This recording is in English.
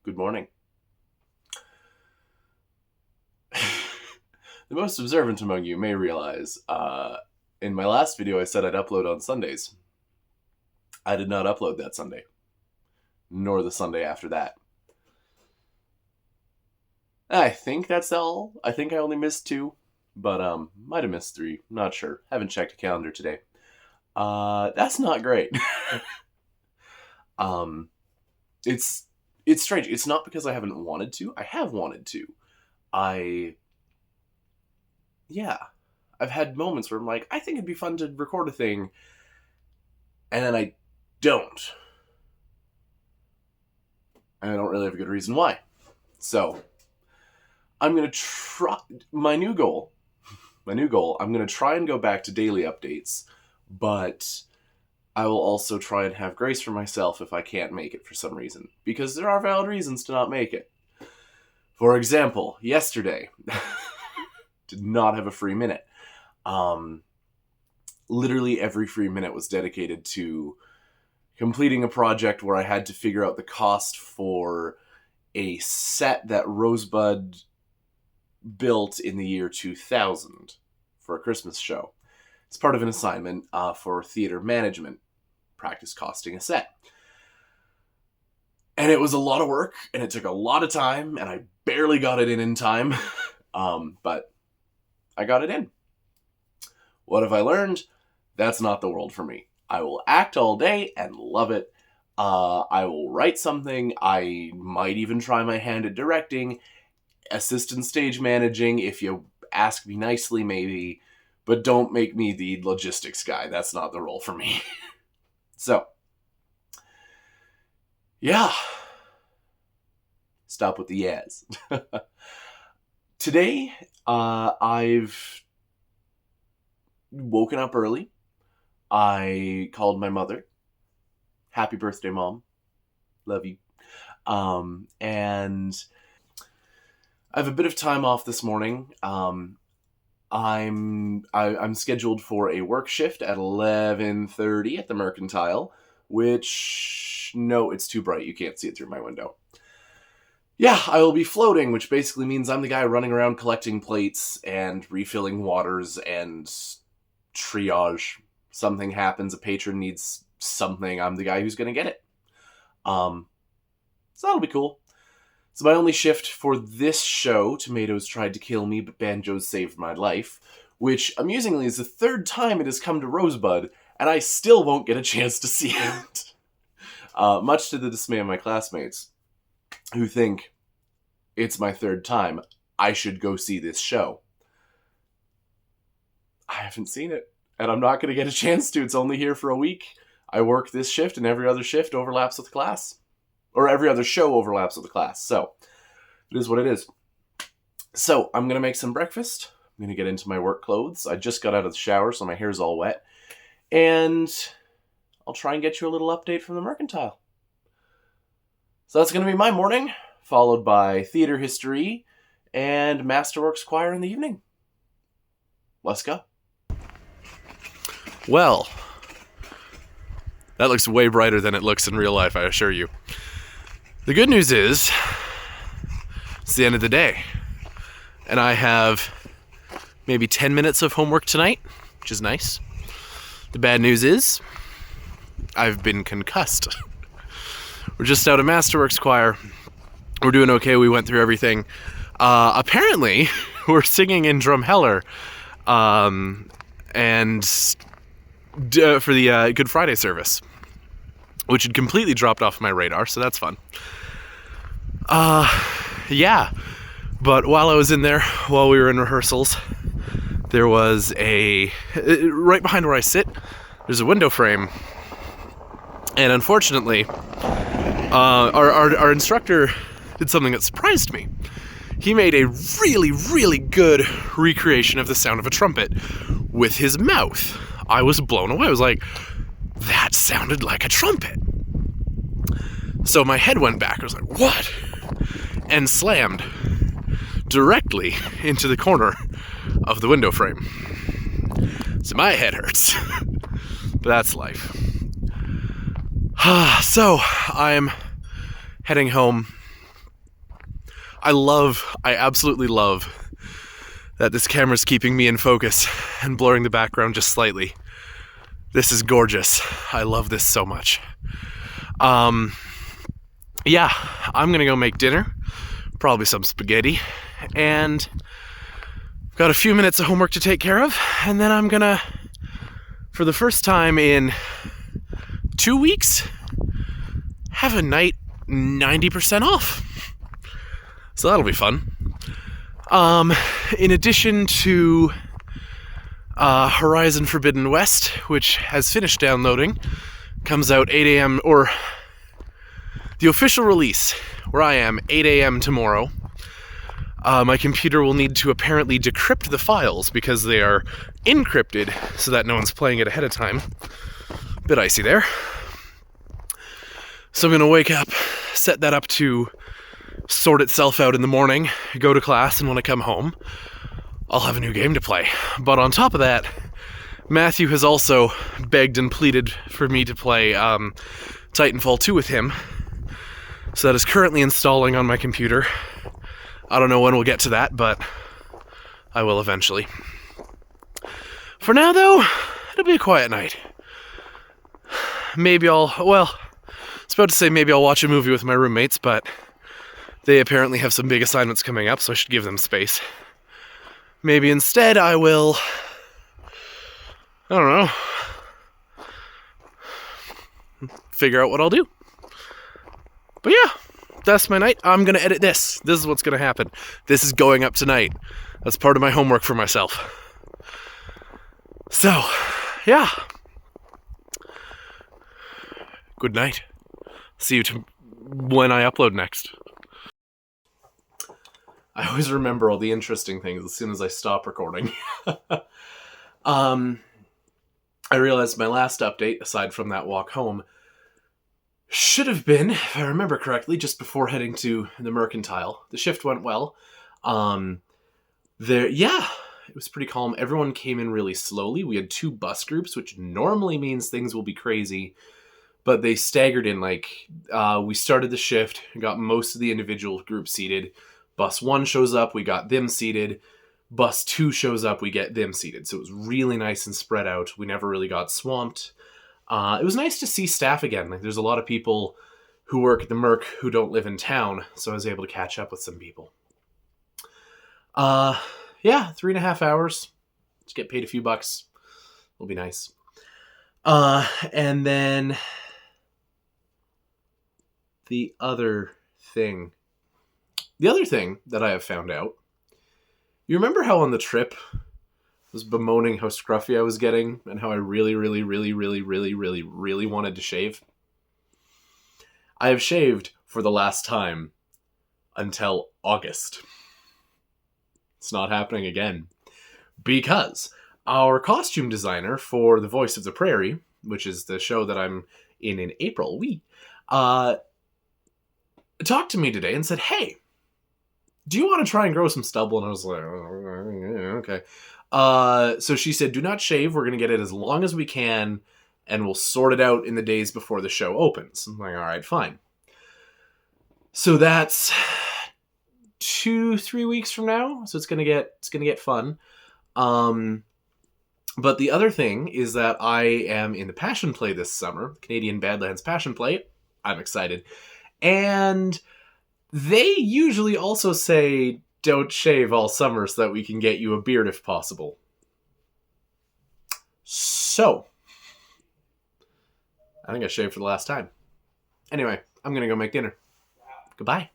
Good morning. The most observant among you may realize, in my last video I said I'd upload on Sundays. I did not upload that Sunday, nor the Sunday after that. I think that's all. I think I only missed 2, but might have missed 3. Not sure. Haven't checked a calendar today. That's not great. It's strange. It's not because I haven't wanted to. I have wanted to. I've had moments where I'm like, I think it'd be fun to record a thing, and then I don't. And I don't really have a good reason why. So, I'm going to try... My new goal, I'm going to try and go back to daily updates, but I will also try and have grace for myself if I can't make it for some reason, because there are valid reasons to not make it. For example, yesterday... did not have a free minute. Literally every free minute was dedicated to completing a project where I had to figure out the cost for a set that Rosebud built in the year 2000 for a Christmas show. It's part of an assignment for theater management, practice costing a set. And it was a lot of work, and it took a lot of time, and I barely got it in time. But I got it in. What have I learned? That's not the world for me. I will act all day and love it. I will write something. I might even try my hand at directing, assistant stage managing, if you ask me nicely, maybe. But don't make me the logistics guy. That's not the role for me. So, yeah. Stop with the yes. Today, I've woken up early. I called my mother. Happy birthday, Mom. Love you. And I have a bit of time off this morning. I'm scheduled for a work shift at 11:30 at the Mercantile, which, no, it's too bright. You can't see it through my window. Yeah, I will be floating, which basically means I'm the guy running around collecting plates and refilling waters and triage. Something happens, a patron needs something, I'm the guy who's going to get it. So that'll be cool. So my only shift for this show, Tomatoes Tried to Kill Me, but Banjos Saved My Life, which, amusingly, is the 3rd time it has come to Rosebud, and I still won't get a chance to see it. Much to the dismay of my classmates, who think it's my 3rd time, I should go see this show. I haven't seen it, and I'm not going to get a chance to. It's only here for a week. I work this shift, and every other shift overlaps with the class. Or every other show overlaps with the class. So, it is what it is. So, I'm going to make some breakfast. I'm going to get into my work clothes. I just got out of the shower, so my hair's all wet. And I'll try and get you a little update from the Mercantile. So that's going to be my morning, followed by theater history and Masterworks choir in the evening. Let's go. Well, that looks way brighter than it looks in real life, I assure you. The good news is, it's the end of the day, and I have maybe 10 minutes of homework tonight, which is nice. The bad news is, I've been concussed. We're just out of Masterworks choir. We're doing okay. We went through everything. Apparently, we're singing in Drumheller, and for the Good Friday service, which had completely dropped off my radar, so that's fun. Yeah. But while I was in there, while we were in rehearsals, there was right behind where I sit, there's a window frame. And unfortunately, our instructor did something that surprised me. He made a really, really good recreation of the sound of a trumpet with his mouth. I was blown away. I was like, that sounded like a trumpet. So my head went back. I was like, what? And slammed directly into the corner of the window frame. So my head hurts. But that's life. So I'm heading home. I absolutely love that this camera's keeping me in focus and blurring the background just slightly. This is gorgeous. I love this so much. Yeah, I'm gonna go make dinner, probably some spaghetti, and got a few minutes of homework to take care of, and then I'm gonna, for the first time in 2 weeks, have a night 90% off. So that'll be fun. In addition to Horizon Forbidden West, which has finished downloading, comes out 8 a.m. or the official release, where I am, 8 a.m. tomorrow. My computer will need to apparently decrypt the files because they are encrypted so that no one's playing it ahead of time. Bit icy there. So I'm going to wake up, set that up to sort itself out in the morning, go to class, and when I come home, I'll have a new game to play. But on top of that, Matthew has also begged and pleaded for me to play Titanfall 2 with him. So that is currently installing on my computer. I don't know when we'll get to that, but I will eventually. For now, though, it'll be a quiet night. Maybe I was about to say maybe I'll watch a movie with my roommates, but they apparently have some big assignments coming up, so I should give them space. Maybe instead I will, I don't know, figure out what I'll do. But yeah, that's my night. I'm going to edit this. This is what's going to happen. This is going up tonight. That's part of my homework for myself. So, yeah. Good night. See you when I upload next. I always remember all the interesting things as soon as I stop recording. I realized my last update, aside from that walk home, should have been, if I remember correctly, just before heading to the Mercantile. The shift went well. It was pretty calm. Everyone came in really slowly. We had 2 bus groups, which normally means things will be crazy. But they staggered in, we started the shift, got most of the individual groups seated. Bus 1 shows up, we got them seated. Bus 2 shows up, we get them seated. So it was really nice and spread out. We never really got swamped. It was nice to see staff again. There's a lot of people who work at the Merc who don't live in town, so I was able to catch up with some people. 3.5 hours. Just get paid a few bucks. It'll be nice. And then the other thing that I have found out, you remember how on the trip I was bemoaning how scruffy I was getting and how I really, really, really, really, really, really, really wanted to shave? I have shaved for the last time until August. It's not happening again. Because our costume designer for The Voice of the Prairie, which is the show that I'm in April, talked to me today and said, hey, do you want to try and grow some stubble? And I was like, okay. So she said, do not shave. We're going to get it as long as we can, and we'll sort it out in the days before the show opens. I'm like, all right, fine. So that's 2-3 weeks from now. So it's going to get fun. But the other thing is that I am in the Passion Play this summer, Canadian Badlands Passion Play. I'm excited. And they usually also say, don't shave all summer so that we can get you a beard if possible. So, I think I shaved for the last time. Anyway, I'm going to go make dinner. Goodbye.